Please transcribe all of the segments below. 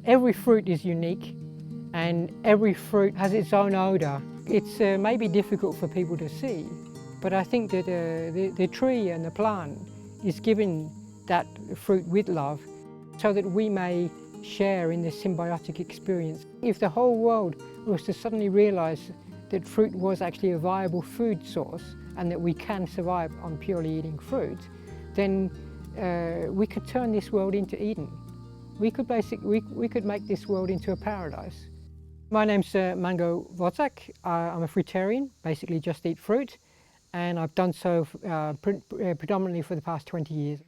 Every fruit is unique and every fruit has its own odour. It's maybe difficult for people to see, but I think that the tree and the plant is given that fruit with love so that we may share in this symbiotic experience. If the whole world was to suddenly realise that fruit was actually a viable food source and that we can survive on purely eating fruit, then we could turn this world into Eden. We could make this world into a paradise. My name's Mango Wozak. I'm a fruitarian, basically just eat fruit, and I've done so predominantly for the past 20 years.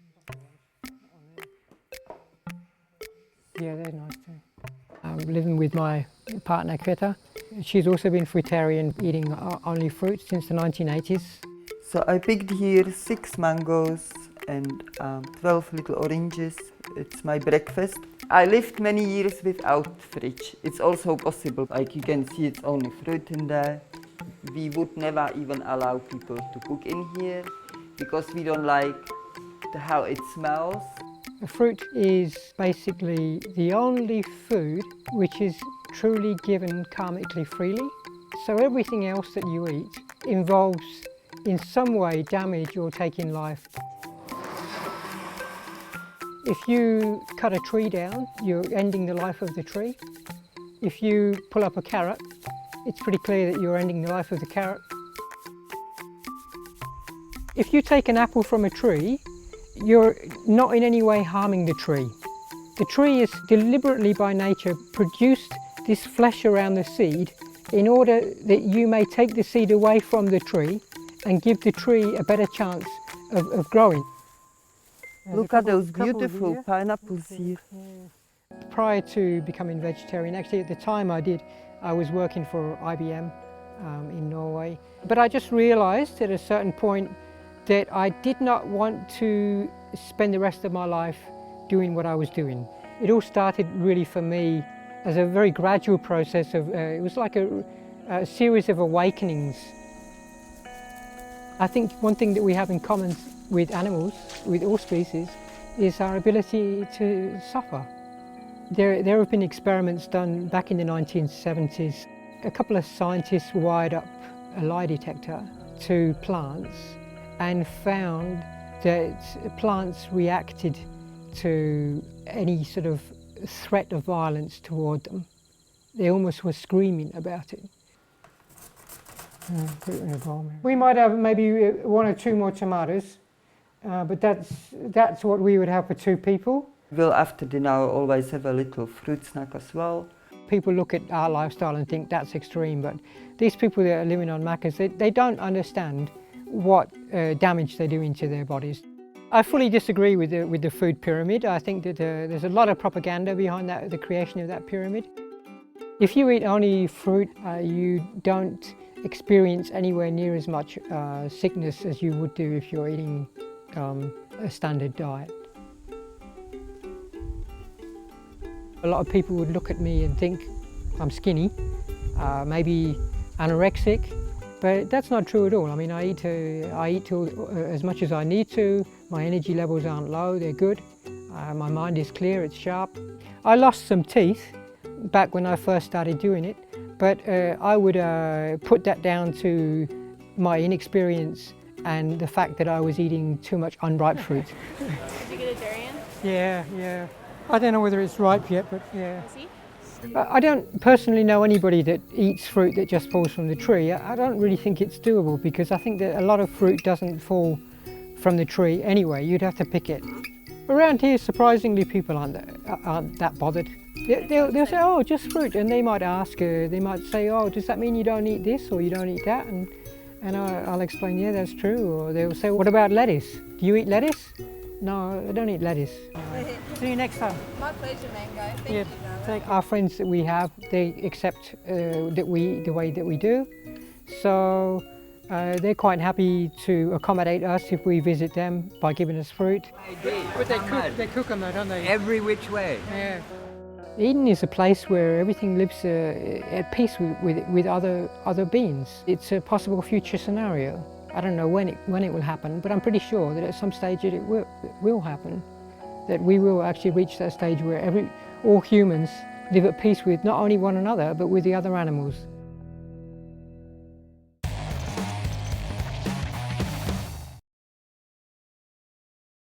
Yeah, they're nice too. I'm living with my partner Kveta. She's also been fruitarian, eating only fruit since the 1980s. So I picked here 6 mangoes and 12 little oranges. It's my breakfast. I lived many years without fridge. It's also possible, like you can see it's only fruit in there. We would never even allow people to cook in here because we don't like how it smells. Fruit is basically the only food which is truly given karmically freely. So everything else that you eat involves in some way damage or taking life. If you cut a tree down, you're ending the life of the tree. If you pull up a carrot, it's pretty clear that you're ending the life of the carrot. If you take an apple from a tree, you're not in any way harming the tree. The tree is deliberately by nature produced this flesh around the seed in order that you may take the seed away from the tree and give the tree a better chance of growing. Look at those beautiful pineapples here. Prior to becoming vegetarian, actually at the time I was working for IBM in Norway. But I just realised at a certain point that I did not want to spend the rest of my life doing what I was doing. It all started really for me as a very gradual process of, it was like a series of awakenings. I think one thing that we have in common with animals, with all species, is our ability to suffer. There have been experiments done back in the 1970s. A couple of scientists wired up a lie detector to plants and found that plants reacted to any sort of threat of violence toward them. They almost were screaming about it. Put it in a bowl. We might have maybe 1 or 2 more tomatoes, but that's what we would have for 2 people. We'll after dinner always have a little fruit snack as well. People look at our lifestyle and think that's extreme, but these people that are living on Maccas, they don't understand what damage they're doing to their bodies. I fully disagree with the food pyramid. I think that there's a lot of propaganda behind the creation of that pyramid. If you eat only fruit, you don't experience anywhere near as much sickness as you would do if you're eating a standard diet. A lot of people would look at me and think I'm skinny, maybe anorexic, but that's not true at all. I mean, I eat as much as I need to. My energy levels aren't low, they're good. My mind is clear, it's sharp. I lost some teeth back when I first started doing it, but I would put that down to my inexperience and the fact that I was eating too much unripe fruit. Did you get a durian? Yeah. I don't know whether it's ripe yet, but yeah. See? I don't personally know anybody that eats fruit that just falls from the tree. I don't really think it's doable because I think that a lot of fruit doesn't fall from the tree anyway. You'd have to pick it. Around here, surprisingly, people aren't that bothered. They'll say, oh, just fruit, and they might ask, they might say, oh, does that mean you don't eat this or you don't eat that? And I'll explain, yeah, that's true. Or they'll say, what about lettuce? Do you eat lettuce? No, I don't eat lettuce. See you next time. My pleasure, Mango. Thank you, darling. Our friends that we have, they accept that we eat the way that we do. So they're quite happy to accommodate us if we visit them by giving us fruit. But they cook them though, don't they? Every which way. Yeah. Eden is a place where everything lives at peace with other beings. It's a possible future scenario. I don't know when it will happen, but I'm pretty sure that at some stage it will happen. That we will actually reach that stage where all humans live at peace with not only one another but with the other animals.